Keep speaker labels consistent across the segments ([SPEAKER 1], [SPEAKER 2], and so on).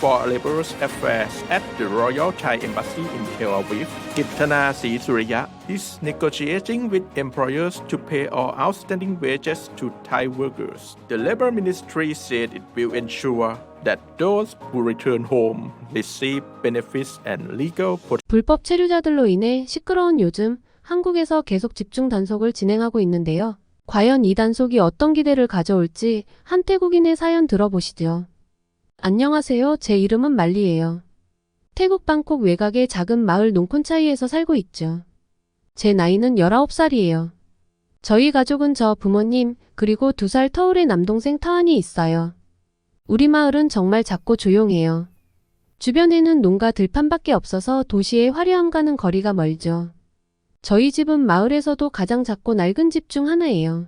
[SPEAKER 1] for Labour Affairs at the Royal Thai Embassy in Tel Aviv, Kitana Srisurya, is negotiating with employers to pay all outstanding wages to Thai workers. The Labour Ministry said it will ensure that those who return home receive benefits and legal protection.
[SPEAKER 2] 불법 체류자들로 인해 시끄러운 요즘 한국에서 계속 집중 단속을 진행하고 있는데요. 과연 이 단속이 어떤 기대를 가져올지 한 태국인의 사연 들어보시죠. 안녕하세요. 제 이름은 말리예요. 태국 방콕 외곽의 작은 마을 농콘차이에서 살고 있죠. 제 나이는 19살이에요. 저희 가족은 저 부모님 그리고 2살 터울의 남동생 타완이 있어요. 우리 마을은 정말 작고 조용해요. 주변에는 농가 들판밖에 없어서 도시의 화려함과는 거리가 멀죠. 저희 집은 마을에서도 가장 작고 낡은 집 중 하나예요.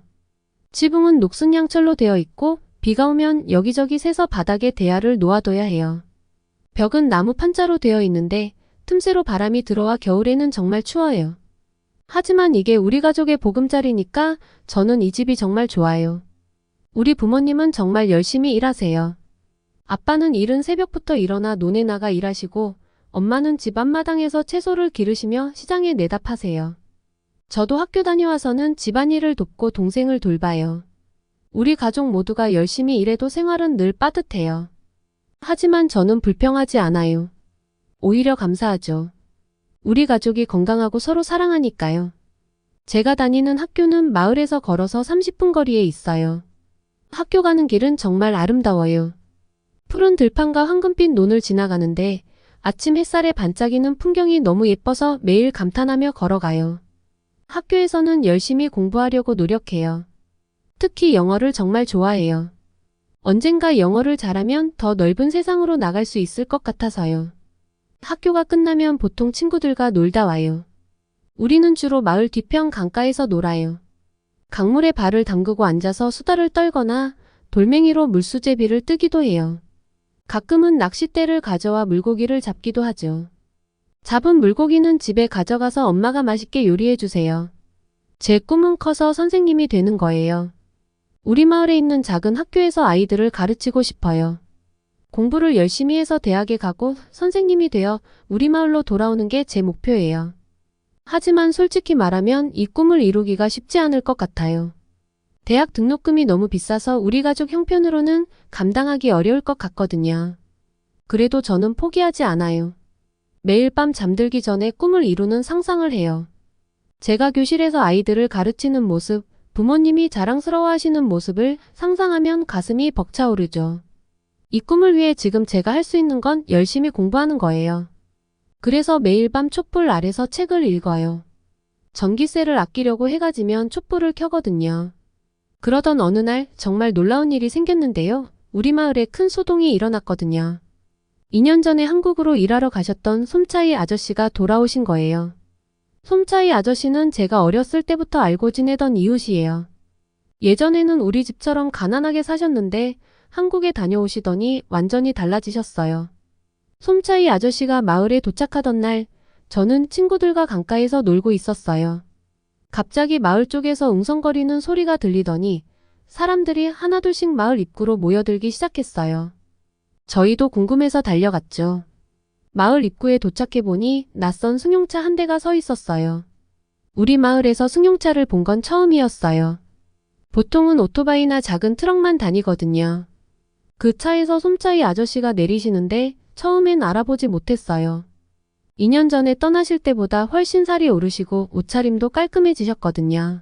[SPEAKER 2] 지붕은 녹슨 양철로 되어 있고 비가 오면 여기저기 새서 바닥에 대야를 놓아둬야 해요. 벽은 나무 판자로 되어 있는데 틈새로 바람이 들어와 겨울에는 정말 추워요. 하지만 이게 우리 가족의 보금자리니까 저는 이 집이 정말 좋아요. 우리 부모님은 정말 열심히 일하세요. 아빠는 이른 새벽부터 일어나 논에 나가 일하시고 엄마는 집 앞마당에서 채소를 기르시며 시장에 내다 파세요. 저도 학교 다녀와서는 집안일을 돕고 동생을 돌봐요. 우리 가족 모두가 열심히 일해도 생활은 늘 빠듯해요. 하지만 저는 불평하지 않아요. 오히려 감사하죠. 우리 가족이 건강하고 서로 사랑하니까요. 제가 다니는 학교는 마을에서 걸어서 30분 거리에 있어요. 학교 가는 길은 정말 아름다워요. 푸른 들판과 황금빛 논을 지나가는데 아침 햇살에 반짝이는 풍경이 너무 예뻐서 매일 감탄하며 걸어가요. 학교에서는 열심히 공부하려고 노력해요. 특히 영어를 정말 좋아해요. 언젠가 영어를 잘하면 더 넓은 세상으로 나갈 수 있을 것 같아서요. 학교가 끝나면 보통 친구들과 놀다 와요. 우리는 주로 마을 뒤편 강가에서 놀아요. 강물에 발을 담그고 앉아서 수다를 떨거나 돌멩이로 물수제비를 뜨기도 해요. 가끔은 낚싯대를 가져와 물고기를 잡기도 하죠. 잡은 물고기는 집에 가져가서 엄마가 맛있게 요리해 주세요. 제 꿈은 커서 선생님이 되는 거예요. 우리 마을에 있는 작은 학교에서 아이들을 가르치고 싶어요. 공부를 열심히 해서 대학에 가고 선생님이 되어 우리 마을로 돌아오는 게 제 목표예요. 하지만 솔직히 말하면 이 꿈을 이루기가 쉽지 않을 것 같아요. 대학 등록금이 너무 비싸서 우리 가족 형편으로는 감당하기 어려울 것 같거든요. 그래도 저는 포기하지 않아요. 매일 밤 잠들기 전에 꿈을 이루는 상상을 해요. 제가 교실에서 아이들을 가르치는 모습, 부모님이 자랑스러워하시는 모습을 상상하면 가슴이 벅차오르죠. 이 꿈을 위해 지금 제가 할 수 있는 건 열심히 공부하는 거예요. 그래서 매일 밤 촛불 아래서 책을 읽어요. 전기세를 아끼려고 해가 지면 촛불을 켜거든요. 그러던 어느 날 정말 놀라운 일이 생겼는데요. 우리 마을에 큰 소동이 일어났거든요. 2년 전에 한국으로 일하러 가셨던 솜차이 아저씨가 돌아오신 거예요. 솜차이 아저씨는 제가 어렸을 때부터 알고 지내던 이웃이에요. 예전에는 우리 집처럼 가난하게 사셨는데 한국에 다녀오시더니 완전히 달라지셨어요. 솜차이 아저씨가 마을에 도착하던 날 저는 친구들과 강가에서 놀고 있었어요. 갑자기 마을 쪽에서 웅성거리는 소리가 들리더니 사람들이 하나둘씩 마을 입구로 모여들기 시작했어요. 저희도 궁금해서 달려갔죠. 마을 입구에 도착해보니 낯선 승용차 한 대가 서 있었어요. 우리 마을에서 승용차를 본 건 처음이었어요. 보통은 오토바이나 작은 트럭만 다니거든요. 그 차에서 솜차이 아저씨가 내리시는데 처음엔 알아보지 못했어요. 2년 전에 떠나실 때보다 훨씬 살이 오르시고 옷차림도 깔끔해지셨거든요.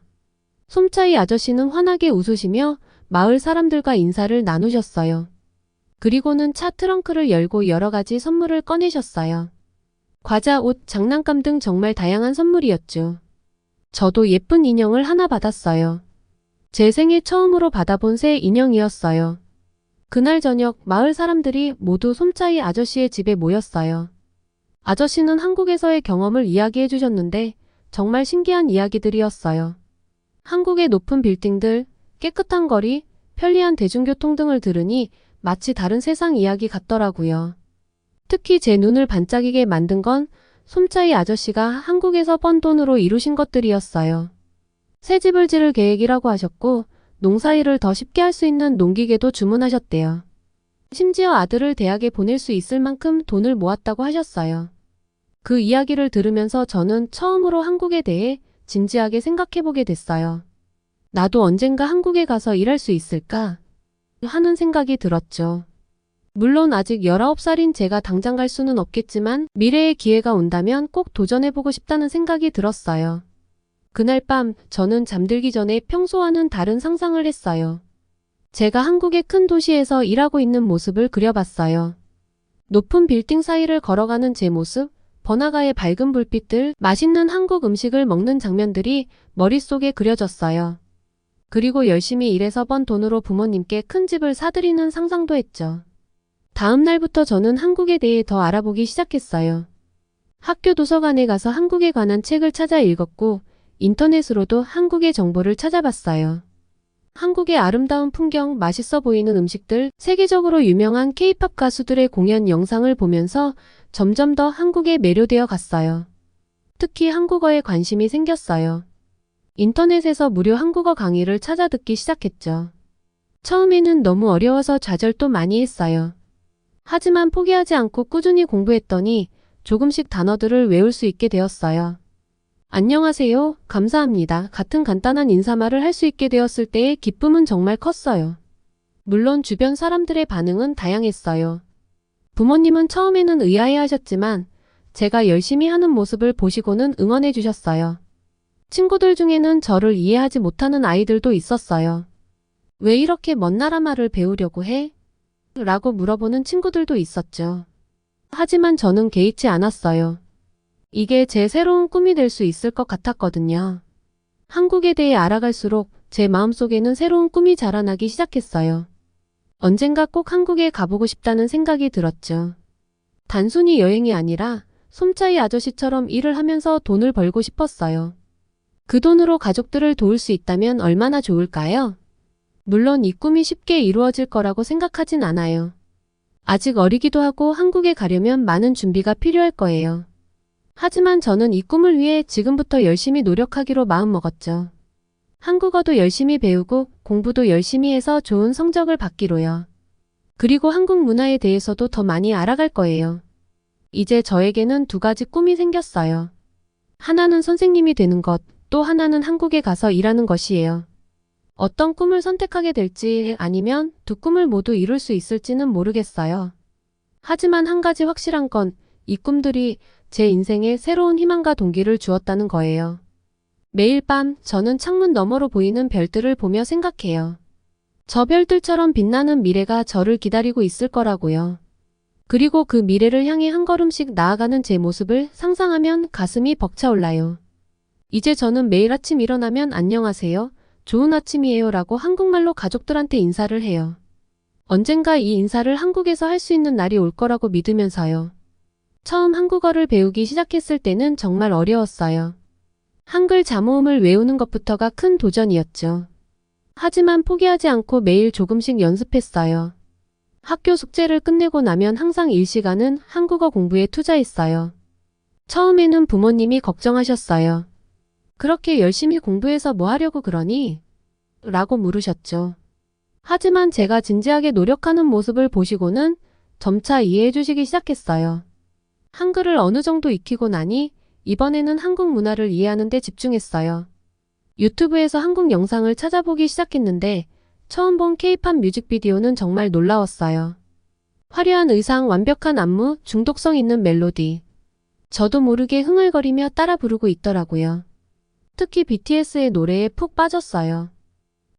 [SPEAKER 2] 솜차이 아저씨는 환하게 웃으시며 마을 사람들과 인사를 나누셨어요. 그리고는 차 트렁크를 열고 여러 가지 선물을 꺼내셨어요. 과자, 옷, 장난감 등 정말 다양한 선물이었죠. 저도 예쁜 인형을 하나 받았어요. 제 생애 처음으로 받아본 새 인형이었어요. 그날 저녁 마을 사람들이 모두 솜차이 아저씨의 집에 모였어요. 아저씨는 한국에서의 경험을 이야기해 주셨는데 정말 신기한 이야기들이었어요. 한국의 높은 빌딩들, 깨끗한 거리, 편리한 대중교통 등을 들으니 마치 다른 세상 이야기 같더라고요. 특히 제 눈을 반짝이게 만든 건 솜차이 아저씨가 한국에서 번 돈으로 이루신 것들이었어요. 새 집을 지을 계획이라고 하셨고 농사일을 더 쉽게 할 수 있는 농기계도 주문하셨대요. 심지어 아들을 대학에 보낼 수 있을 만큼 돈을 모았다고 하셨어요. 그 이야기를 들으면서 저는 처음으로 한국에 대해 진지하게 생각해보게 됐어요. 나도 언젠가 한국에 가서 일할 수 있을까? 하는 생각이 들었죠. 물론 아직 19살인 제가 당장 갈 수는 없겠지만 미래의 기회가 온다면 꼭 도전해보고 싶다는 생각이 들었어요. 그날 밤 저는 잠들기 전에 평소와는 다른 상상을 했어요. 제가 한국의 큰 도시에서 일하고 있는 모습을 그려봤어요. 높은 빌딩 사이를 걸어가는 제 모습, 번화가의 밝은 불빛들, 맛있는 한국 음식을 먹는 장면들이 머릿속에 그려졌어요. 그리고 열심히 일해서 번 돈으로 부모님께 큰 집을 사드리는 상상도 했죠. 다음 날부터 저는 한국에 대해 더 알아보기 시작했어요. 학교 도서관에 가서 한국에 관한 책을 찾아 읽었고 인터넷으로도 한국의 정보를 찾아봤어요. 한국의 아름다운 풍경, 맛있어 보이는 음식들, 세계적으로 유명한 K-팝 가수들의 공연 영상을 보면서 점점 더 한국에 매료되어 갔어요. 특히 한국어에 관심이 생겼어요. 인터넷에서 무료 한국어 강의를 찾아 듣기 시작했죠. 처음에는 너무 어려워서 좌절도 많이 했어요. 하지만 포기하지 않고 꾸준히 공부했더니 조금씩 단어들을 외울 수 있게 되었어요. 안녕하세요, 감사합니다 같은 간단한 인사말을 할 수 있게 되었을 때의 기쁨은 정말 컸어요. 물론 주변 사람들의 반응은 다양했어요. 부모님은 처음에는 의아해하셨지만 제가 열심히 하는 모습을 보시고는 응원해 주셨어요. 친구들 중에는 저를 이해하지 못하는 아이들도 있었어요. 왜 이렇게 먼 나라 말을 배우려고 해? 라고 물어보는 친구들도 있었죠. 하지만 저는 개의치 않았어요. 이게 제 새로운 꿈이 될 수 있을 것 같았거든요. 한국에 대해 알아갈수록 제 마음속에는 새로운 꿈이 자라나기 시작했어요. 언젠가 꼭 한국에 가보고 싶다는 생각이 들었죠. 단순히 여행이 아니라 솜차이 아저씨처럼 일을 하면서 돈을 벌고 싶었어요. 그 돈으로 가족들을 도울 수 있다면 얼마나 좋을까요? 물론 이 꿈이 쉽게 이루어질 거라고 생각하진 않아요. 아직 어리기도 하고 한국에 가려면 많은 준비가 필요할 거예요. 하지만 저는 이 꿈을 위해 지금부터 열심히 노력하기로 마음먹었죠. 한국어도 열심히 배우고 공부도 열심히 해서 좋은 성적을 받기로요. 그리고 한국 문화에 대해서도 더 많이 알아갈 거예요. 이제 저에게는 두 가지 꿈이 생겼어요. 하나는 선생님이 되는 것, 또 하나는 한국에 가서 일하는 것이에요. 어떤 꿈을 선택하게 될지 아니면 두 꿈을 모두 이룰 수 있을지는 모르겠어요. 하지만 한 가지 확실한 건 이 꿈들이 제 인생에 새로운 희망과 동기를 주었다는 거예요. 매일 밤 저는 창문 너머로 보이는 별들을 보며 생각해요. 저 별들처럼 빛나는 미래가 저를 기다리고 있을 거라고요. 그리고 그 미래를 향해 한 걸음씩 나아가는 제 모습을 상상하면 가슴이 벅차올라요. 이제 저는 매일 아침 일어나면 안녕하세요, 좋은 아침이에요 라고 한국말로 가족들한테 인사를 해요. 언젠가 이 인사를 한국에서 할 수 있는 날이 올 거라고 믿으면서요. 처음 한국어를 배우기 시작했을 때는 정말 어려웠어요. 한글 자모음을 외우는 것부터가 큰 도전이었죠. 하지만 포기하지 않고 매일 조금씩 연습했어요. 학교 숙제를 끝내고 나면 항상 일시간은 한국어 공부에 투자했어요. 처음에는 부모님이 걱정하셨어요. 그렇게 열심히 공부해서 뭐 하려고 그러니? 라고 물으셨죠. 하지만 제가 진지하게 노력하는 모습을 보시고는 점차 이해해 주시기 시작했어요. 한글을 어느 정도 익히고 나니 이번에는 한국 문화를 이해하는 데 집중했어요. 유튜브에서 한국 영상을 찾아보기 시작했는데 처음 본 K-팝 뮤직비디오는 정말 놀라웠어요. 화려한 의상, 완벽한 안무, 중독성 있는 멜로디. 저도 모르게 흥얼거리며 따라 부르고 있더라고요. 특히 BTS의 노래에 푹 빠졌어요.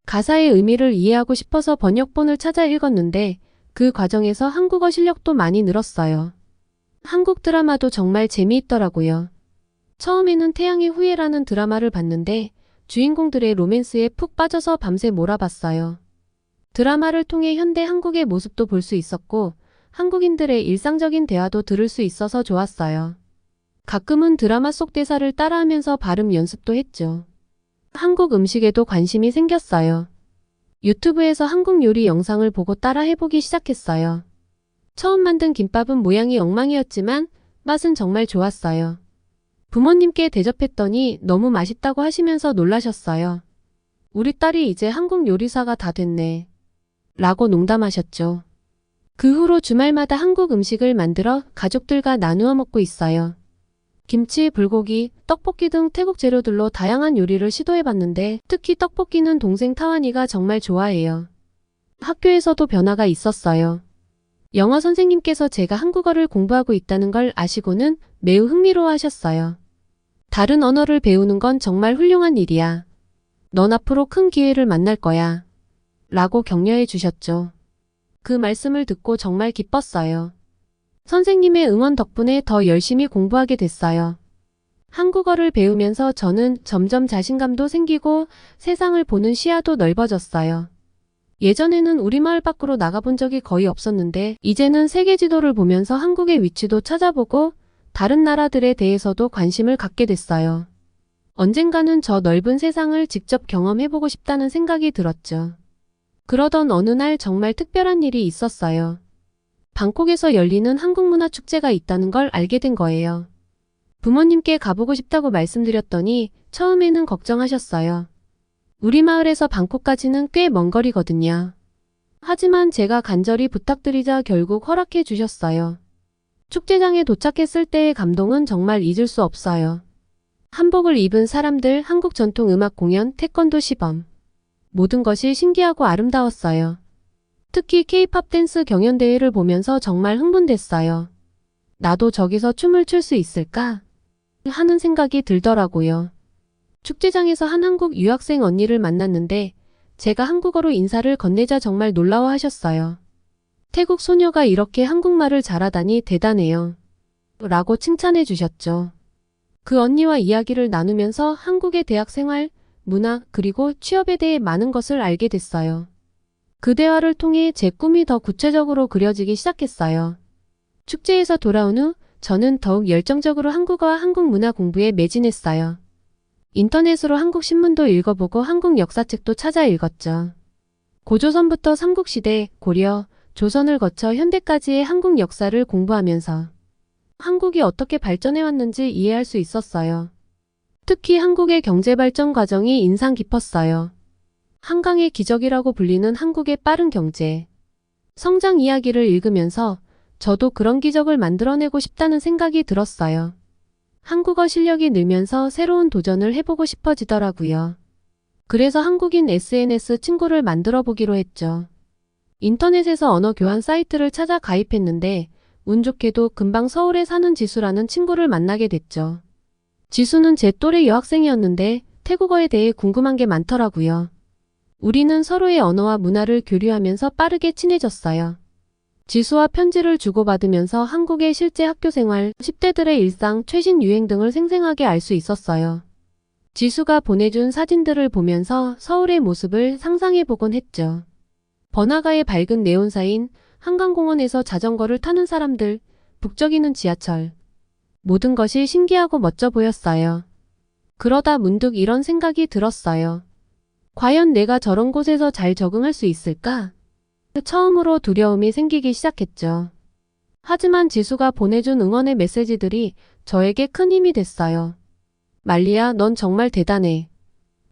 [SPEAKER 2] 가사의 의미를 이해하고 싶어서 번역본을 찾아 읽었는데 그 과정에서 한국어 실력도 많이 늘었어요. 한국 드라마도 정말 재미있더라고요. 처음에는 태양의 후예라는 드라마를 봤는데 주인공들의 로맨스에 푹 빠져서 밤새 몰아봤어요. 드라마를 통해 현대 한국의 모습도 볼 수 있었고 한국인들의 일상적인 대화도 들을 수 있어서 좋았어요. 가끔은 드라마 속 대사를 따라하면서 발음 연습도 했죠. 한국 음식에도 관심이 생겼어요. 유튜브에서 한국 요리 영상을 보고 따라 해보기 시작했어요. 처음 만든 김밥은 모양이 엉망이었지만 맛은 정말 좋았어요. 부모님께 대접했더니 너무 맛있다고 하시면서 놀라셨어요. 우리 딸이 이제 한국 요리사가 다 됐네. 라고 농담하셨죠. 그 후로 주말마다 한국 음식을 만들어 가족들과 나누어 먹고 있어요. 김치, 불고기, 떡볶이 등 태국 재료들로 다양한 요리를 시도해봤는데 특히 떡볶이는 동생 타완이가 정말 좋아해요. 학교에서도 변화가 있었어요. 영어 선생님께서 제가 한국어를 공부하고 있다는 걸 아시고는 매우 흥미로워하셨어요. 다른 언어를 배우는 건 정말 훌륭한 일이야. 넌 앞으로 큰 기회를 만날 거야. 라고 격려해 주셨죠. 그 말씀을 듣고 정말 기뻤어요. 선생님의 응원 덕분에 더 열심히 공부하게 됐어요. 한국어를 배우면서 저는 점점 자신감도 생기고 세상을 보는 시야도 넓어졌어요. 예전에는 우리 마을 밖으로 나가본 적이 거의 없었는데 이제는 세계 지도를 보면서 한국의 위치도 찾아보고 다른 나라들에 대해서도 관심을 갖게 됐어요. 언젠가는 저 넓은 세상을 직접 경험해보고 싶다는 생각이 들었죠. 그러던 어느 날 정말 특별한 일이 있었어요. 방콕에서 열리는 한국문화축제가 있다는 걸 알게 된 거예요. 부모님께 가보고 싶다고 말씀드렸더니 처음에는 걱정하셨어요. 우리 마을에서 방콕까지는 꽤 먼 거리거든요. 하지만 제가 간절히 부탁드리자 결국 허락해 주셨어요. 축제장에 도착했을 때의 감동은 정말 잊을 수 없어요. 한복을 입은 사람들, 한국 전통 음악 공연, 태권도 시범. 모든 것이 신기하고 아름다웠어요. 특히 K-팝 댄스 경연대회를 보면서 정말 흥분됐어요. 나도 저기서 춤을 출 수 있을까? 하는 생각이 들더라고요. 축제장에서 한 한국 유학생 언니를 만났는데 제가 한국어로 인사를 건네자 정말 놀라워하셨어요. 태국 소녀가 이렇게 한국말을 잘하다니 대단해요. 라고 칭찬해 주셨죠. 그 언니와 이야기를 나누면서 한국의 대학 생활, 문화, 그리고 취업에 대해 많은 것을 알게 됐어요. 그 대화를 통해 제 꿈이 더 구체적으로 그려지기 시작했어요. 축제에서 돌아온 후 저는 더욱 열정적으로 한국어와 한국 문화 공부에 매진했어요. 인터넷으로 한국 신문도 읽어보고 한국 역사책도 찾아 읽었죠. 고조선부터 삼국시대, 고려, 조선을 거쳐 현대까지의 한국 역사를 공부하면서 한국이 어떻게 발전해왔는지 이해할 수 있었어요. 특히 한국의 경제발전 과정이 인상 깊었어요. 한강의 기적이라고 불리는 한국의 빠른 경제, 성장 이야기를 읽으면서 저도 그런 기적을 만들어내고 싶다는 생각이 들었어요. 한국어 실력이 늘면서 새로운 도전을 해보고 싶어지더라고요. 그래서 한국인 SNS 친구를 만들어 보기로 했죠. 인터넷에서 언어 교환 사이트를 찾아 가입했는데 운 좋게도 금방 서울에 사는 지수라는 친구를 만나게 됐죠. 지수는 제 또래 여학생이었는데 태국어에 대해 궁금한 게 많더라고요. 우리는 서로의 언어와 문화를 교류하면서 빠르게 친해졌어요. 지수와 편지를 주고받으면서 한국의 실제 학교 생활, 10대들의 일상, 최신 유행 등을 생생하게 알 수 있었어요. 지수가 보내준 사진들을 보면서 서울의 모습을 상상해보곤 했죠. 번화가의 밝은 네온사인, 한강공원에서 자전거를 타는 사람들, 북적이는 지하철. 모든 것이 신기하고 멋져 보였어요. 그러다 문득 이런 생각이 들었어요. 과연 내가 저런 곳에서 잘 적응할 수 있을까? 처음으로 두려움이 생기기 시작했죠. 하지만 지수가 보내준 응원의 메시지들이 저에게 큰 힘이 됐어요. 말리야, 넌 정말 대단해.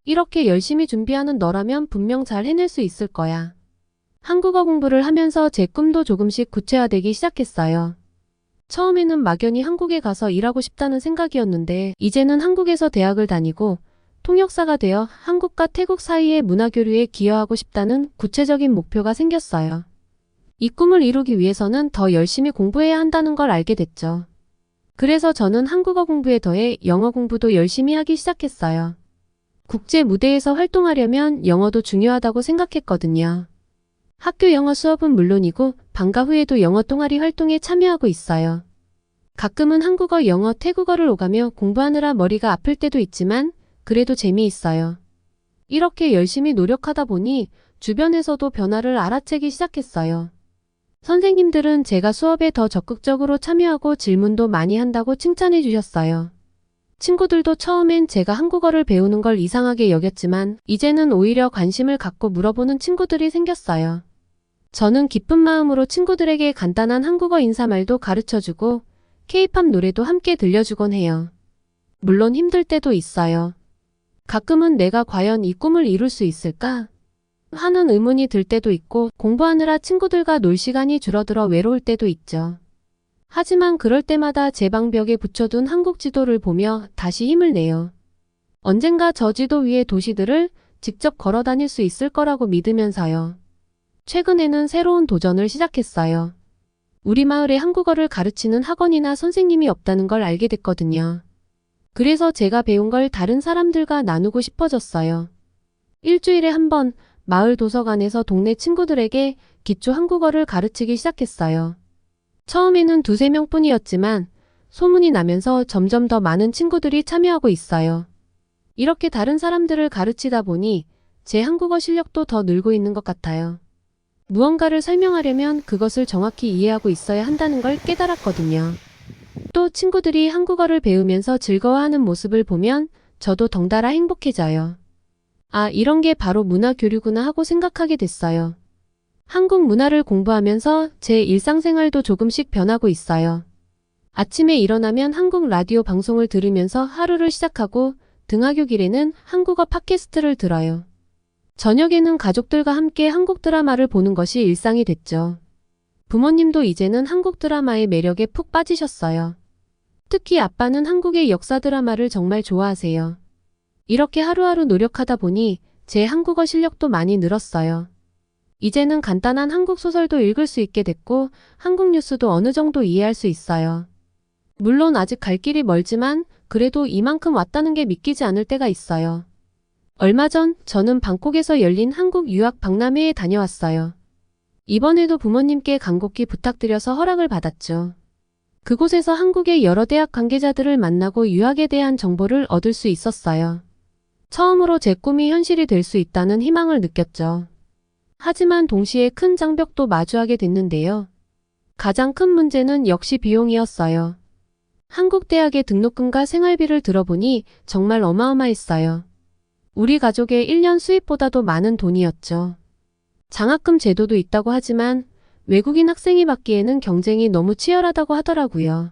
[SPEAKER 2] 이렇게 열심히 준비하는 너라면 분명 잘 해낼 수 있을 거야. 한국어 공부를 하면서 제 꿈도 조금씩 구체화되기 시작했어요. 처음에는 막연히 한국에 가서 일하고 싶다는 생각이었는데 이제는 한국에서 대학을 다니고 통역사가 되어 한국과 태국 사이의 문화교류에 기여하고 싶다는 구체적인 목표가 생겼어요. 이 꿈을 이루기 위해서는 더 열심히 공부해야 한다는 걸 알게 됐죠. 그래서 저는 한국어 공부에 더해 영어 공부도 열심히 하기 시작했어요. 국제 무대에서 활동하려면 영어도 중요하다고 생각했거든요. 학교 영어 수업은 물론이고 방과 후에도 영어 동아리 활동에 참여하고 있어요. 가끔은 한국어, 영어, 태국어를 오가며 공부하느라 머리가 아플 때도 있지만 그래도 재미있어요. 이렇게 열심히 노력하다 보니 주변에서도 변화를 알아채기 시작했어요. 선생님들은 제가 수업에 더 적극적으로 참여하고 질문도 많이 한다고 칭찬해 주셨어요. 친구들도 처음엔 제가 한국어를 배우는 걸 이상하게 여겼지만 이제는 오히려 관심을 갖고 물어보는 친구들이 생겼어요. 저는 기쁜 마음으로 친구들에게 간단한 한국어 인사말도 가르쳐주고 K-팝 노래도 함께 들려주곤 해요. 물론 힘들 때도 있어요. 가끔은 내가 과연 이 꿈을 이룰 수 있을까? 하는 의문이 들 때도 있고 공부하느라 친구들과 놀 시간이 줄어들어 외로울 때도 있죠. 하지만 그럴 때마다 제 방벽에 붙여둔 한국 지도를 보며 다시 힘을 내요. 언젠가 저 지도 위의 도시들을 직접 걸어 다닐 수 있을 거라고 믿으면서요. 최근에는 새로운 도전을 시작했어요. 우리 마을에 한국어를 가르치는 학원이나 선생님이 없다는 걸 알게 됐거든요. 그래서 제가 배운 걸 다른 사람들과 나누고 싶어졌어요. 일주일에 한 번 마을 도서관에서 동네 친구들에게 기초 한국어를 가르치기 시작했어요. 처음에는 2~3명 뿐이었지만 소문이 나면서 점점 더 많은 친구들이 참여하고 있어요. 이렇게 다른 사람들을 가르치다 보니 제 한국어 실력도 더 늘고 있는 것 같아요. 무언가를 설명하려면 그것을 정확히 이해하고 있어야 한다는 걸 깨달았거든요. 또 친구들이 한국어를 배우면서 즐거워하는 모습을 보면 저도 덩달아 행복해져요. 아, 이런 게 바로 문화 교류구나 하고 생각하게 됐어요. 한국 문화를 공부하면서 제 일상생활도 조금씩 변하고 있어요. 아침에 일어나면 한국 라디오 방송을 들으면서 하루를 시작하고 등하교길에는 한국어 팟캐스트를 들어요. 저녁에는 가족들과 함께 한국 드라마를 보는 것이 일상이 됐죠. 부모님도 이제는 한국 드라마의 매력에 푹 빠지셨어요. 특히 아빠는 한국의 역사 드라마를 정말 좋아하세요. 이렇게 하루하루 노력하다 보니 제 한국어 실력도 많이 늘었어요. 이제는 간단한 한국 소설도 읽을 수 있게 됐고 한국 뉴스도 어느 정도 이해할 수 있어요. 물론 아직 갈 길이 멀지만 그래도 이만큼 왔다는 게 믿기지 않을 때가 있어요. 얼마 전 저는 방콕에서 열린 한국 유학 박람회에 다녀왔어요. 이번에도 부모님께 간곡히 부탁드려서 허락을 받았죠. 그곳에서 한국의 여러 대학 관계자들을 만나고 유학에 대한 정보를 얻을 수 있었어요. 처음으로 제 꿈이 현실이 될 수 있다는 희망을 느꼈죠. 하지만 동시에 큰 장벽도 마주하게 됐는데요. 가장 큰 문제는 역시 비용이었어요. 한국 대학의 등록금과 생활비를 들어보니 정말 어마어마했어요. 우리 가족의 1년 수입보다도 많은 돈이었죠. 장학금 제도도 있다고 하지만 외국인 학생이 받기에는 경쟁이 너무 치열하다고 하더라고요.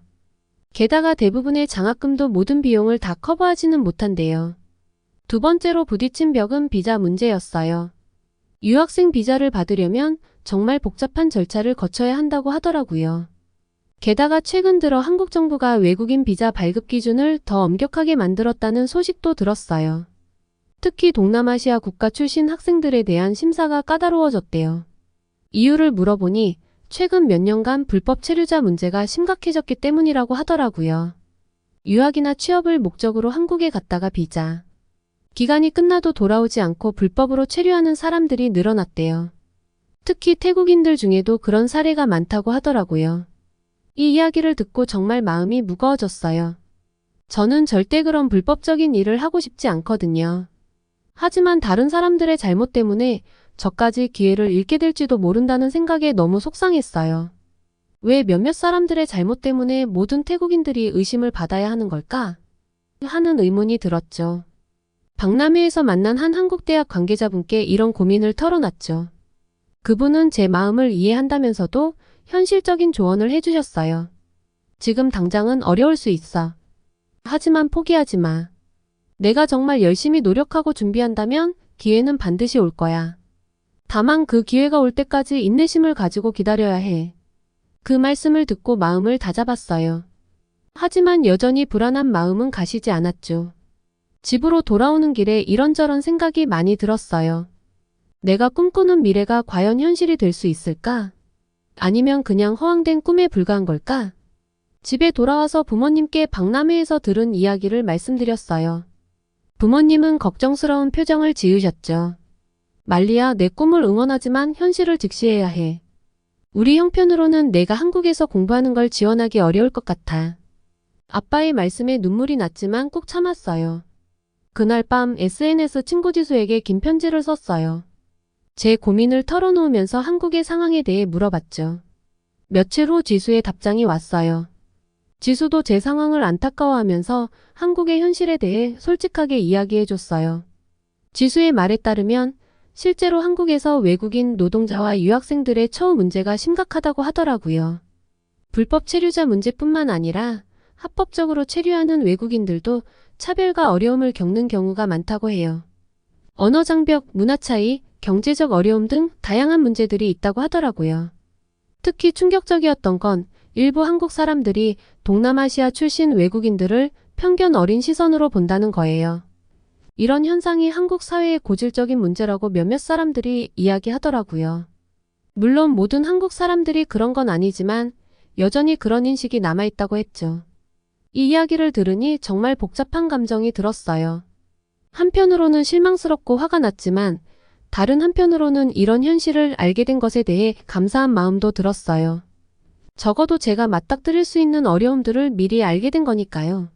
[SPEAKER 2] 게다가 대부분의 장학금도 모든 비용을 다 커버하지는 못한대요. 두 번째로 부딪힌 벽은 비자 문제였어요. 유학생 비자를 받으려면 정말 복잡한 절차를 거쳐야 한다고 하더라고요. 게다가 최근 들어 한국 정부가 외국인 비자 발급 기준을 더 엄격하게 만들었다는 소식도 들었어요. 특히 동남아시아 국가 출신 학생들에 대한 심사가 까다로워졌대요. 이유를 물어보니 최근 몇 년간 불법 체류자 문제가 심각해졌기 때문이라고 하더라고요. 유학이나 취업을 목적으로 한국에 갔다가 비자 기간이 끝나도 돌아오지 않고 불법으로 체류하는 사람들이 늘어났대요. 특히 태국인들 중에도 그런 사례가 많다고 하더라고요. 이 이야기를 듣고 정말 마음이 무거워졌어요. 저는 절대 그런 불법적인 일을 하고 싶지 않거든요. 하지만 다른 사람들의 잘못 때문에 저까지 기회를 잃게 될지도 모른다는 생각에 너무 속상했어요. 왜 몇몇 사람들의 잘못 때문에 모든 태국인들이 의심을 받아야 하는 걸까? 하는 의문이 들었죠. 박람회에서 만난 한 한국대학 관계자분께 이런 고민을 털어놨죠. 그분은 제 마음을 이해한다면서도 현실적인 조언을 해주셨어요. 지금 당장은 어려울 수 있어. 하지만 포기하지 마. 내가 정말 열심히 노력하고 준비한다면 기회는 반드시 올 거야. 다만 그 기회가 올 때까지 인내심을 가지고 기다려야 해. 그 말씀을 듣고 마음을 다잡았어요. 하지만 여전히 불안한 마음은 가시지 않았죠. 집으로 돌아오는 길에 이런저런 생각이 많이 들었어요. 내가 꿈꾸는 미래가 과연 현실이 될 수 있을까? 아니면 그냥 허황된 꿈에 불과한 걸까? 집에 돌아와서 부모님께 박람회에서 들은 이야기를 말씀드렸어요. 부모님은 걱정스러운 표정을 지으셨죠. 말리야, 내 꿈을 응원하지만 현실을 직시해야 해. 우리 형편으로는 내가 한국에서 공부하는 걸 지원하기 어려울 것 같아. 아빠의 말씀에 눈물이 났지만 꾹 참았어요. 그날 밤 SNS 친구 지수에게 긴 편지를 썼어요. 제 고민을 털어놓으면서 한국의 상황에 대해 물어봤죠. 며칠 후 지수의 답장이 왔어요. 지수도 제 상황을 안타까워하면서 한국의 현실에 대해 솔직하게 이야기해줬어요. 지수의 말에 따르면 실제로 한국에서 외국인 노동자와 유학생들의 처우 문제가 심각하다고 하더라고요. 불법 체류자 문제뿐만 아니라 합법적으로 체류하는 외국인들도 차별과 어려움을 겪는 경우가 많다고 해요. 언어 장벽, 문화 차이, 경제적 어려움 등 다양한 문제들이 있다고 하더라고요. 특히 충격적이었던 건 일부 한국 사람들이 동남아시아 출신 외국인들을 편견 어린 시선으로 본다는 거예요. 이런 현상이 한국 사회의 고질적인 문제라고 몇몇 사람들이 이야기하더라고요. 물론 모든 한국 사람들이 그런 건 아니지만 여전히 그런 인식이 남아있다고 했죠. 이 이야기를 들으니 정말 복잡한 감정이 들었어요. 한편으로는 실망스럽고 화가 났지만 다른 한편으로는 이런 현실을 알게 된 것에 대해 감사한 마음도 들었어요. 적어도 제가 맞닥뜨릴 수 있는 어려움들을 미리 알게 된 거니까요.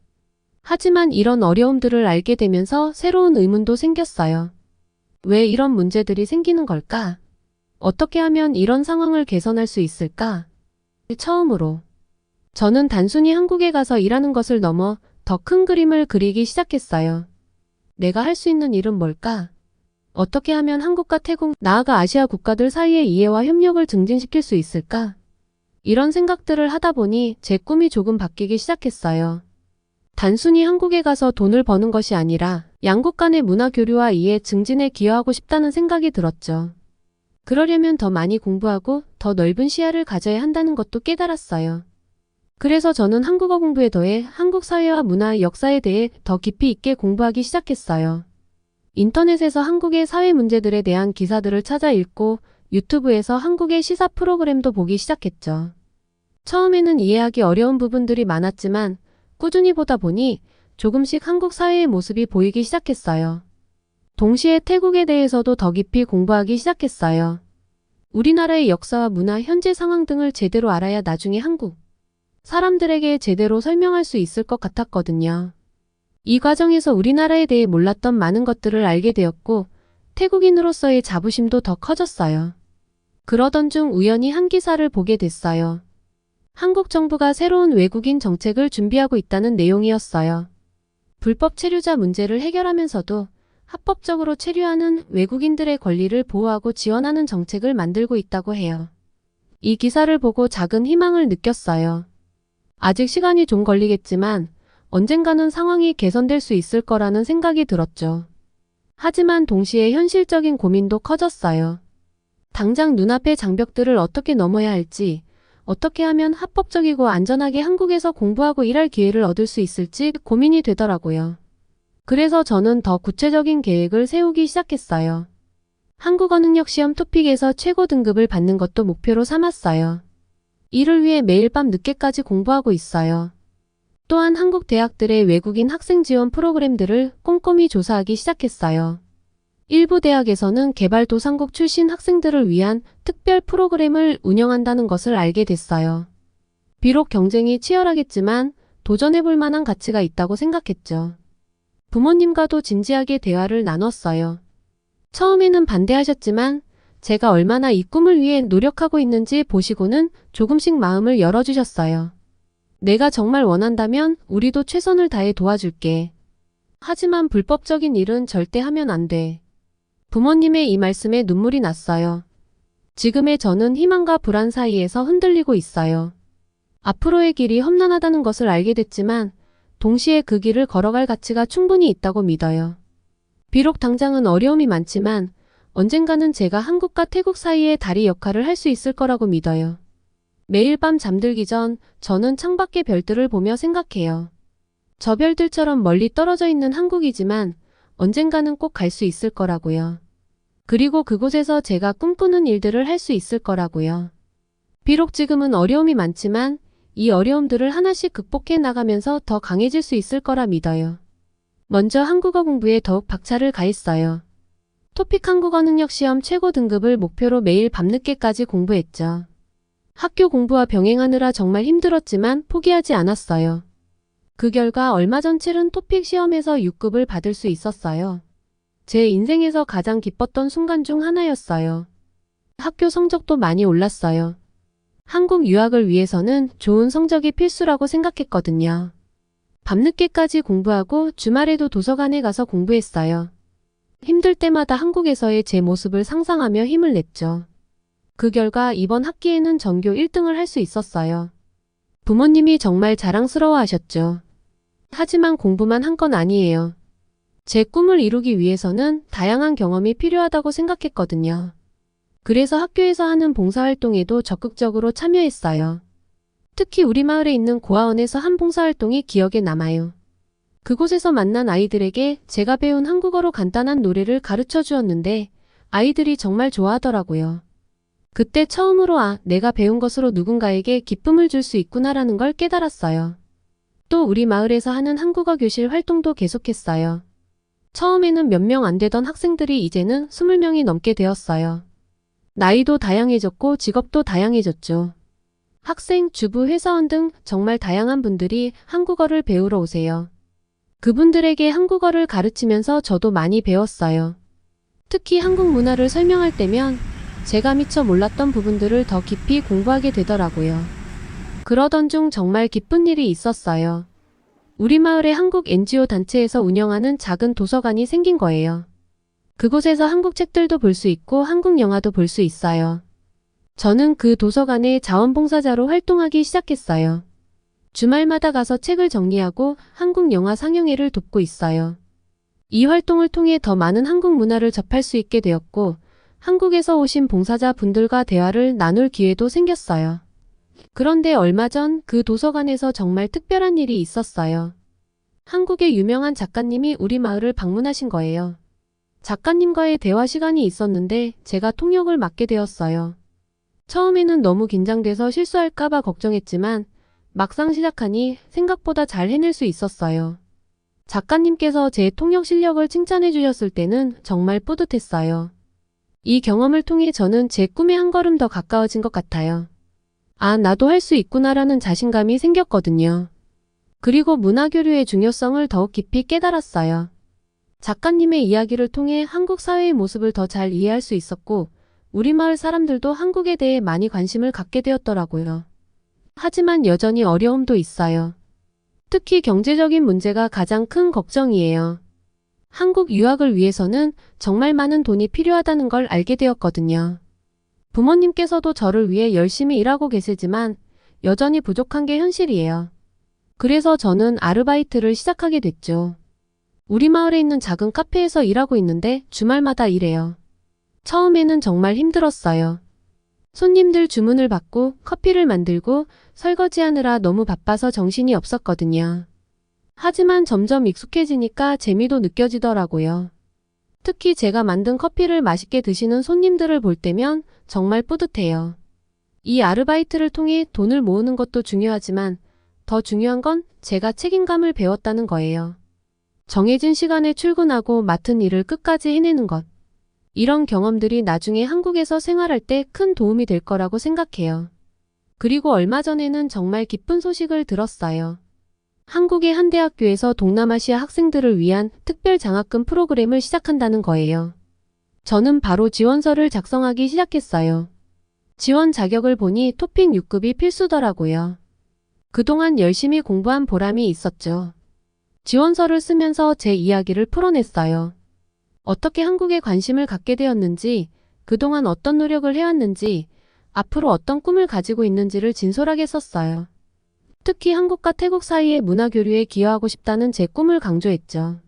[SPEAKER 2] 하지만 이런 어려움들을 알게 되면서 새로운 의문도 생겼어요. 왜 이런 문제들이 생기는 걸까? 어떻게 하면 이런 상황을 개선할 수 있을까? 처음으로 저는 단순히 한국에 가서 일하는 것을 넘어 더 큰 그림을 그리기 시작했어요. 내가 할 수 있는 일은 뭘까? 어떻게 하면 한국과 태국, 나아가 아시아 국가들 사이의 이해와 협력을 증진시킬 수 있을까? 이런 생각들을 하다 보니 제 꿈이 조금 바뀌기 시작했어요. 단순히 한국에 가서 돈을 버는 것이 아니라 양국 간의 문화 교류와 이해 증진에 기여하고 싶다는 생각이 들었죠. 그러려면 더 많이 공부하고 더 넓은 시야를 가져야 한다는 것도 깨달았어요. 그래서 저는 한국어 공부에 더해 한국 사회와 문화, 역사에 대해 더 깊이 있게 공부하기 시작했어요. 인터넷에서 한국의 사회 문제들에 대한 기사들을 찾아 읽고 유튜브에서 한국의 시사 프로그램도 보기 시작했죠. 처음에는 이해하기 어려운 부분들이 많았지만 꾸준히 보다 보니 조금씩 한국 사회의 모습이 보이기 시작했어요. 동시에 태국에 대해서도 더 깊이 공부하기 시작했어요. 우리나라의 역사와 문화, 현재 상황 등을 제대로 알아야 나중에 한국 사람들에게 제대로 설명할 수 있을 것 같았거든요. 이 과정에서 우리나라에 대해 몰랐던 많은 것들을 알게 되었고 태국인으로서의 자부심도 더 커졌어요. 그러던 중 우연히 한 기사를 보게 됐어요. 한국 정부가 새로운 외국인 정책을 준비하고 있다는 내용이었어요. 불법 체류자 문제를 해결하면서도 합법적으로 체류하는 외국인들의 권리를 보호하고 지원하는 정책을 만들고 있다고 해요. 이 기사를 보고 작은 희망을 느꼈어요. 아직 시간이 좀 걸리겠지만 언젠가는 상황이 개선될 수 있을 거라는 생각이 들었죠. 하지만 동시에 현실적인 고민도 커졌어요. 당장 눈앞의 장벽들을 어떻게 넘어야 할지, 어떻게 하면 합법적이고 안전하게 한국에서 공부하고 일할 기회를 얻을 수 있을지 고민이 되더라고요. 그래서 저는 더 구체적인 계획을 세우기 시작했어요. 한국어 능력 시험 토픽에서 최고 등급을 받는 것도 목표로 삼았어요. 이를 위해 매일 밤 늦게까지 공부하고 있어요. 또한 한국 대학들의 외국인 학생 지원 프로그램들을 꼼꼼히 조사하기 시작했어요. 일부 대학에서는 개발도상국 출신 학생들을 위한 특별 프로그램을 운영한다는 것을 알게 됐어요. 비록 경쟁이 치열하겠지만 도전해볼 만한 가치가 있다고 생각했죠. 부모님과도 진지하게 대화를 나눴어요. 처음에는 반대하셨지만 제가 얼마나 이 꿈을 위해 노력하고 있는지 보시고는 조금씩 마음을 열어주셨어요. 내가 정말 원한다면 우리도 최선을 다해 도와줄게. 하지만 불법적인 일은 절대 하면 안 돼. 부모님의 이 말씀에 눈물이 났어요. 지금의 저는 희망과 불안 사이에서 흔들리고 있어요. 앞으로의 길이 험난하다는 것을 알게 됐지만 동시에 그 길을 걸어갈 가치가 충분히 있다고 믿어요. 비록 당장은 어려움이 많지만 언젠가는 제가 한국과 태국 사이의 다리 역할을 할 수 있을 거라고 믿어요. 매일 밤 잠들기 전 저는 창밖의 별들을 보며 생각해요. 저 별들처럼 멀리 떨어져 있는 한국이지만 언젠가는 꼭 갈 수 있을 거라고요. 그리고 그곳에서 제가 꿈꾸는 일들을 할 수 있을 거라고요. 비록 지금은 어려움이 많지만 이 어려움들을 하나씩 극복해 나가면서 더 강해질 수 있을 거라 믿어요. 먼저 한국어 공부에 더욱 박차를 가했어요. 토픽 한국어 능력 시험 최고 등급을 목표로 매일 밤늦게까지 공부했죠. 학교 공부와 병행하느라 정말 힘들었지만 포기하지 않았어요. 그 결과 얼마 전 치른 토픽 시험에서 6급을 받을 수 있었어요. 제 인생에서 가장 기뻤던 순간 중 하나였어요. 학교 성적도 많이 올랐어요. 한국 유학을 위해서는 좋은 성적이 필수라고 생각했거든요. 밤늦게까지 공부하고 주말에도 도서관에 가서 공부했어요. 힘들 때마다 한국에서의 제 모습을 상상하며 힘을 냈죠. 그 결과 이번 학기에는 전교 1등을 할 수 있었어요. 부모님이 정말 자랑스러워하셨죠. 하지만 공부만 한 건 아니에요. 제 꿈을 이루기 위해서는 다양한 경험이 필요하다고 생각했거든요. 그래서 학교에서 하는 봉사활동에도 적극적으로 참여했어요. 특히 우리 마을에 있는 고아원에서 한 봉사활동이 기억에 남아요. 그곳에서 만난 아이들에게 제가 배운 한국어로 간단한 노래를 가르쳐 주었는데 아이들이 정말 좋아하더라고요. 그때 처음으로 내가 배운 것으로 누군가에게 기쁨을 줄 수 있구나라는 걸 깨달았어요. 또 우리 마을에서 하는 한국어 교실 활동도 계속했어요. 처음에는 몇 명 안 되던 학생들이 이제는 20명이 넘게 되었어요. 나이도 다양해졌고 직업도 다양해졌죠. 학생, 주부, 회사원 등 정말 다양한 분들이 한국어를 배우러 오세요. 그분들에게 한국어를 가르치면서 저도 많이 배웠어요. 특히 한국 문화를 설명할 때면 제가 미처 몰랐던 부분들을 더 깊이 공부하게 되더라고요. 그러던 중 정말 기쁜 일이 있었어요. 우리 마을의 한국 NGO 단체에서 운영하는 작은 도서관이 생긴 거예요. 그곳에서 한국 책들도 볼 수 있고 한국 영화도 볼 수 있어요. 저는 그 도서관의 자원봉사자로 활동하기 시작했어요. 주말마다 가서 책을 정리하고 한국 영화 상영회를 돕고 있어요. 이 활동을 통해 더 많은 한국 문화를 접할 수 있게 되었고 한국에서 오신 봉사자 분들과 대화를 나눌 기회도 생겼어요. 그런데 얼마 전 그 도서관에서 정말 특별한 일이 있었어요. 한국의 유명한 작가님이 우리 마을을 방문하신 거예요. 작가님과의 대화 시간이 있었는데 제가 통역을 맡게 되었어요. 처음에는 너무 긴장돼서 실수할까봐 걱정했지만 막상 시작하니 생각보다 잘 해낼 수 있었어요. 작가님께서 제 통역 실력을 칭찬해 주셨을 때는 정말 뿌듯했어요. 이 경험을 통해 저는 제 꿈에 한 걸음 더 가까워진 것 같아요. 나도 할 수 있구나라는 자신감이 생겼거든요. 그리고 문화교류의 중요성을 더욱 깊이 깨달았어요. 작가님의 이야기를 통해 한국 사회의 모습을 더 잘 이해할 수 있었고 우리 마을 사람들도 한국에 대해 많이 관심을 갖게 되었더라고요. 하지만 여전히 어려움도 있어요. 특히 경제적인 문제가 가장 큰 걱정이에요. 한국 유학을 위해서는 정말 많은 돈이 필요하다는 걸 알게 되었거든요. 부모님께서도 저를 위해 열심히 일하고 계시지만 여전히 부족한 게 현실이에요. 그래서 저는 아르바이트를 시작하게 됐죠. 우리 마을에 있는 작은 카페에서 일하고 있는데 주말마다 일해요. 처음에는 정말 힘들었어요. 손님들 주문을 받고 커피를 만들고 설거지하느라 너무 바빠서 정신이 없었거든요. 하지만 점점 익숙해지니까 재미도 느껴지더라고요. 특히 제가 만든 커피를 맛있게 드시는 손님들을 볼 때면 정말 뿌듯해요. 이 아르바이트를 통해 돈을 모으는 것도 중요하지만 더 중요한 건 제가 책임감을 배웠다는 거예요. 정해진 시간에 출근하고 맡은 일을 끝까지 해내는 것. 이런 경험들이 나중에 한국에서 생활할 때 큰 도움이 될 거라고 생각해요. 그리고 얼마 전에는 정말 기쁜 소식을 들었어요. 한국의 한 대학교에서 동남아시아 학생들을 위한 특별 장학금 프로그램을 시작한다는 거예요. 저는 바로 지원서를 작성하기 시작했어요. 지원 자격을 보니 토픽 6급이 필수더라고요. 그동안 열심히 공부한 보람이 있었죠. 지원서를 쓰면서 제 이야기를 풀어냈어요. 어떻게 한국에 관심을 갖게 되었는지, 그동안 어떤 노력을 해왔는지, 앞으로 어떤 꿈을 가지고 있는지를 진솔하게 썼어요. 특히 한국과 태국 사이의 문화교류에 기여하고 싶다는 제 꿈을 강조했죠.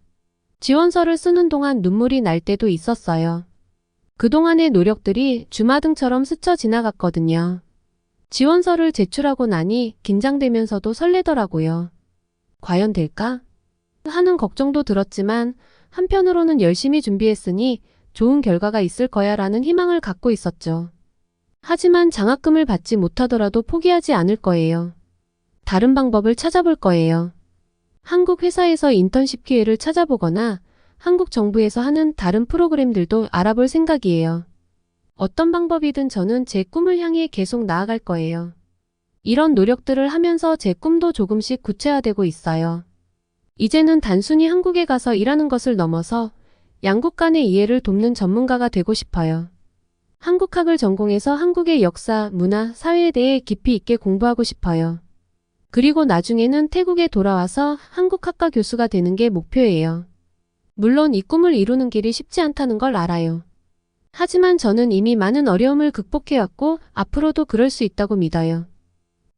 [SPEAKER 2] 지원서를 쓰는 동안 눈물이 날 때도 있었어요. 그동안의 노력들이 주마등처럼 스쳐 지나갔거든요. 지원서를 제출하고 나니 긴장되면서도 설레더라고요. 과연 될까? 하는 걱정도 들었지만 한편으로는 열심히 준비했으니 좋은 결과가 있을 거야 라는 희망을 갖고 있었죠. 하지만 장학금을 받지 못하더라도 포기하지 않을 거예요. 다른 방법을 찾아볼 거예요. 한국 회사에서 인턴십 기회를 찾아보거나 한국 정부에서 하는 다른 프로그램들도 알아볼 생각이에요. 어떤 방법이든 저는 제 꿈을 향해 계속 나아갈 거예요. 이런 노력들을 하면서 제 꿈도 조금씩 구체화되고 있어요. 이제는 단순히 한국에 가서 일하는 것을 넘어서 양국 간의 이해를 돕는 전문가가 되고 싶어요. 한국학을 전공해서 한국의 역사, 문화, 사회에 대해 깊이 있게 공부하고 싶어요. 그리고 나중에는 태국에 돌아와서 한국학과 교수가 되는 게 목표예요. 물론 이 꿈을 이루는 길이 쉽지 않다는 걸 알아요. 하지만 저는 이미 많은 어려움을 극복해왔고 앞으로도 그럴 수 있다고 믿어요.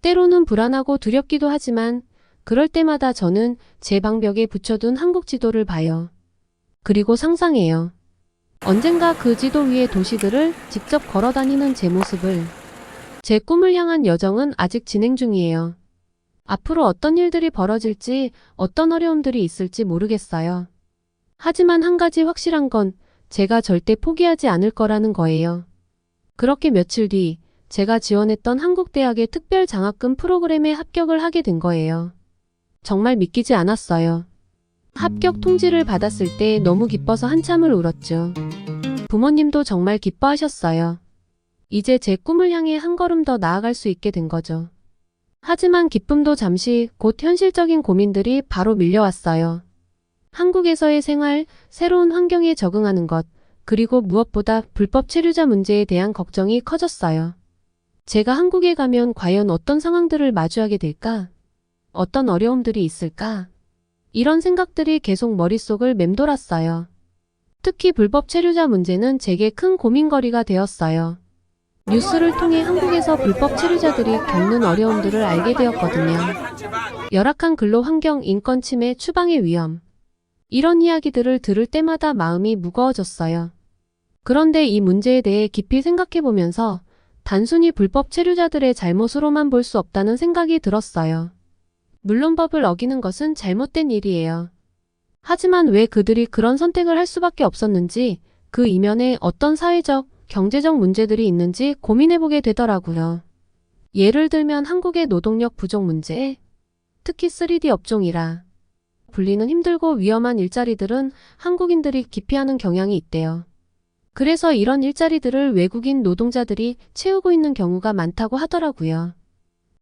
[SPEAKER 2] 때로는 불안하고 두렵기도 하지만 그럴 때마다 저는 제 방벽에 붙여둔 한국 지도를 봐요. 그리고 상상해요. 언젠가 그 지도 위의 도시들을 직접 걸어 다니는 제 모습을. 제 꿈을 향한 여정은 아직 진행 중이에요. 앞으로 어떤 일들이 벌어질지, 어떤 어려움들이 있을지 모르겠어요. 하지만 한 가지 확실한 건 제가 절대 포기하지 않을 거라는 거예요. 그렇게 며칠 뒤 제가 지원했던 한국대학의 특별장학금 프로그램에 합격을 하게 된 거예요. 정말 믿기지 않았어요. 합격 통지를 받았을 때 너무 기뻐서 한참을 울었죠. 부모님도 정말 기뻐하셨어요. 이제 제 꿈을 향해 한 걸음 더 나아갈 수 있게 된 거죠. 하지만 기쁨도 잠시, 곧 현실적인 고민들이 바로 밀려왔어요. 한국에서의 생활, 새로운 환경에 적응하는 것, 그리고 무엇보다 불법 체류자 문제에 대한 걱정이 커졌어요. 제가 한국에 가면 과연 어떤 상황들을 마주하게 될까? 어떤 어려움들이 있을까? 이런 생각들이 계속 머릿속을 맴돌았어요. 특히 불법 체류자 문제는 제게 큰 고민거리가 되었어요. 뉴스를 통해 한국에서 불법 체류자들이 겪는 어려움들을 알게 되었거든요. 열악한 근로 환경, 인권 침해, 추방의 위험. 이런 이야기들을 들을 때마다 마음이 무거워졌어요. 그런데 이 문제에 대해 깊이 생각해보면서 단순히 불법 체류자들의 잘못으로만 볼 수 없다는 생각이 들었어요. 물론 법을 어기는 것은 잘못된 일이에요. 하지만 왜 그들이 그런 선택을 할 수밖에 없었는지, 그 이면에 어떤 사회적, 경제적 문제들이 있는지 고민해보게 되더라고요. 예를 들면 한국의 노동력 부족 문제, 특히 3D 업종이라 불리는 힘들고 위험한 일자리들은 한국인들이 기피하는 경향이 있대요. 그래서 이런 일자리들을 외국인 노동자들이 채우고 있는 경우가 많다고 하더라고요.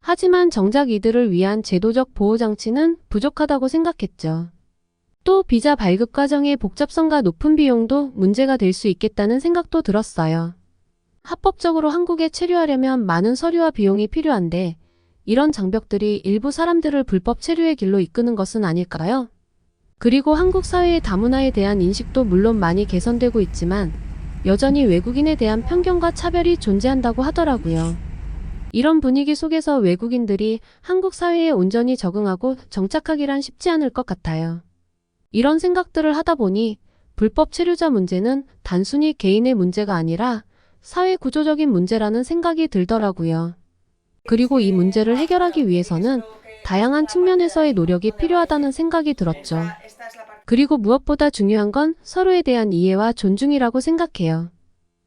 [SPEAKER 2] 하지만 정작 이들을 위한 제도적 보호장치는 부족하다고 생각했죠. 또 비자 발급 과정의 복잡성과 높은 비용도 문제가 될 수 있겠다는 생각도 들었어요. 합법적으로 한국에 체류하려면 많은 서류와 비용이 필요한데 이런 장벽들이 일부 사람들을 불법 체류의 길로 이끄는 것은 아닐까요? 그리고 한국 사회의 다문화에 대한 인식도 물론 많이 개선되고 있지만 여전히 외국인에 대한 편견과 차별이 존재한다고 하더라고요. 이런 분위기 속에서 외국인들이 한국 사회에 온전히 적응하고 정착하기란 쉽지 않을 것 같아요. 이런 생각들을 하다 보니 불법 체류자 문제는 단순히 개인의 문제가 아니라 사회 구조적인 문제라는 생각이 들더라고요. 그리고 이 문제를 해결하기 위해서는 다양한 측면에서의 노력이 필요하다는 생각이 들었죠. 그리고 무엇보다 중요한 건 서로에 대한 이해와 존중이라고 생각해요.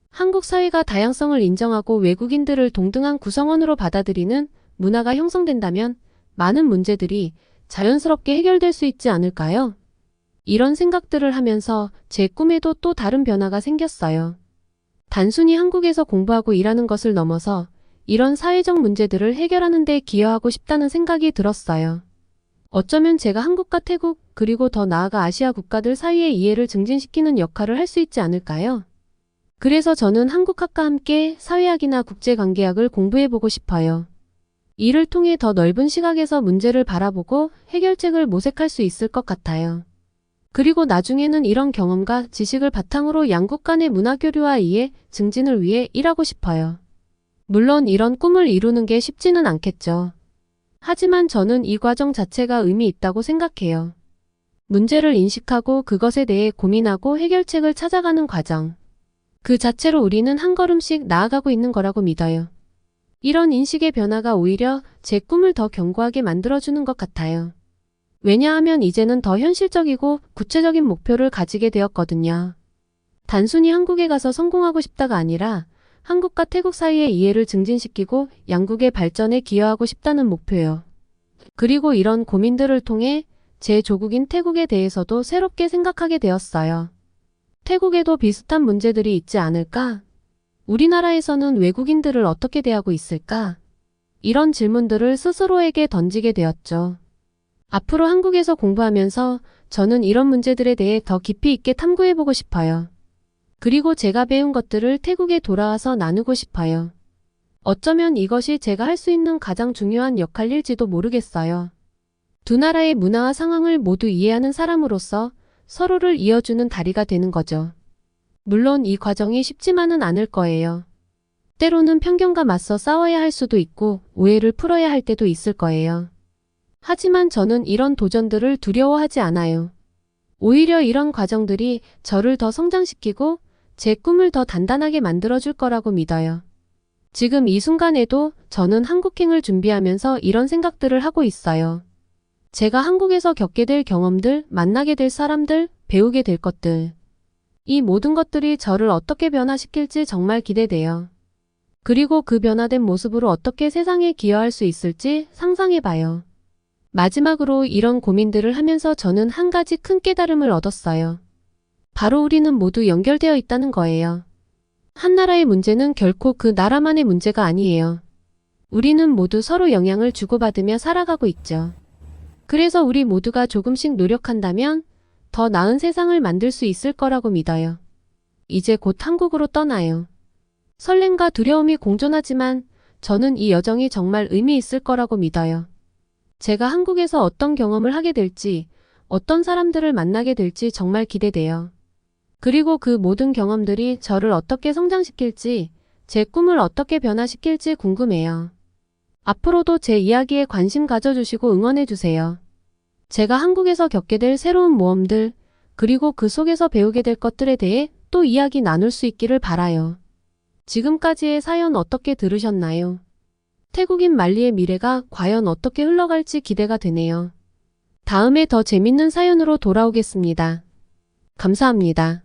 [SPEAKER 2] 한국 사회가 다양성을 인정하고 외국인들을 동등한 구성원으로 받아들이는 문화가 형성된다면 많은 문제들이 자연스럽게 해결될 수 있지 않을까요? 이런 생각들을 하면서 제 꿈에도 또 다른 변화가 생겼어요. 단순히 한국에서 공부하고 일하는 것을 넘어서 이런 사회적 문제들을 해결하는 데 기여하고 싶다는 생각이 들었어요. 어쩌면 제가 한국과 태국 그리고 더 나아가 아시아 국가들 사이의 이해를 증진시키는 역할을 할 수 있지 않을까요? 그래서 저는 한국학과 함께 사회학이나 국제관계학을 공부해보고 싶어요. 이를 통해 더 넓은 시각에서 문제를 바라보고 해결책을 모색할 수 있을 것 같아요. 그리고 나중에는 이런 경험과 지식을 바탕으로 양국 간의 문화교류와 이해, 증진을 위해 일하고 싶어요. 물론 이런 꿈을 이루는 게 쉽지는 않겠죠. 하지만 저는 이 과정 자체가 의미 있다고 생각해요. 문제를 인식하고 그것에 대해 고민하고 해결책을 찾아가는 과정. 그 자체로 우리는 한 걸음씩 나아가고 있는 거라고 믿어요. 이런 인식의 변화가 오히려 제 꿈을 더 견고하게 만들어주는 것 같아요. 왜냐하면 이제는 더 현실적이고 구체적인 목표를 가지게 되었거든요. 단순히 한국에 가서 성공하고 싶다가 아니라 한국과 태국 사이의 이해를 증진시키고 양국의 발전에 기여하고 싶다는 목표요. 그리고 이런 고민들을 통해 제 조국인 태국에 대해서도 새롭게 생각하게 되었어요. 태국에도 비슷한 문제들이 있지 않을까? 우리나라에서는 외국인들을 어떻게 대하고 있을까? 이런 질문들을 스스로에게 던지게 되었죠. 앞으로 한국에서 공부하면서 저는 이런 문제들에 대해 더 깊이 있게 탐구해보고 싶어요. 그리고 제가 배운 것들을 태국에 돌아와서 나누고 싶어요. 어쩌면 이것이 제가 할 수 있는 가장 중요한 역할일지도 모르겠어요. 두 나라의 문화와 상황을 모두 이해하는 사람으로서 서로를 이어주는 다리가 되는 거죠. 물론 이 과정이 쉽지만은 않을 거예요. 때로는 편견과 맞서 싸워야 할 수도 있고 오해를 풀어야 할 때도 있을 거예요. 하지만 저는 이런 도전들을 두려워하지 않아요. 오히려 이런 과정들이 저를 더 성장시키고 제 꿈을 더 단단하게 만들어줄 거라고 믿어요. 지금 이 순간에도 저는 한국행을 준비하면서 이런 생각들을 하고 있어요. 제가 한국에서 겪게 될 경험들, 만나게 될 사람들, 배우게 될 것들. 이 모든 것들이 저를 어떻게 변화시킬지 정말 기대돼요. 그리고 그 변화된 모습으로 어떻게 세상에 기여할 수 있을지 상상해봐요. 마지막으로 이런 고민들을 하면서 저는 한 가지 큰 깨달음을 얻었어요. 바로 우리는 모두 연결되어 있다는 거예요. 한 나라의 문제는 결코 그 나라만의 문제가 아니에요. 우리는 모두 서로 영향을 주고받으며 살아가고 있죠. 그래서 우리 모두가 조금씩 노력한다면 더 나은 세상을 만들 수 있을 거라고 믿어요. 이제 곧 한국으로 떠나요. 설렘과 두려움이 공존하지만 저는 이 여정이 정말 의미 있을 거라고 믿어요. 제가 한국에서 어떤 경험을 하게 될지, 어떤 사람들을 만나게 될지 정말 기대돼요. 그리고 그 모든 경험들이 저를 어떻게 성장시킬지, 제 꿈을 어떻게 변화시킬지 궁금해요. 앞으로도 제 이야기에 관심 가져주시고 응원해주세요. 제가 한국에서 겪게 될 새로운 모험들, 그리고 그 속에서 배우게 될 것들에 대해 또 이야기 나눌 수 있기를 바라요. 지금까지의 사연 어떻게 들으셨나요? 태국인 말리의 미래가 과연 어떻게 흘러갈지 기대가 되네요. 다음에 더 재밌는 사연으로 돌아오겠습니다. 감사합니다.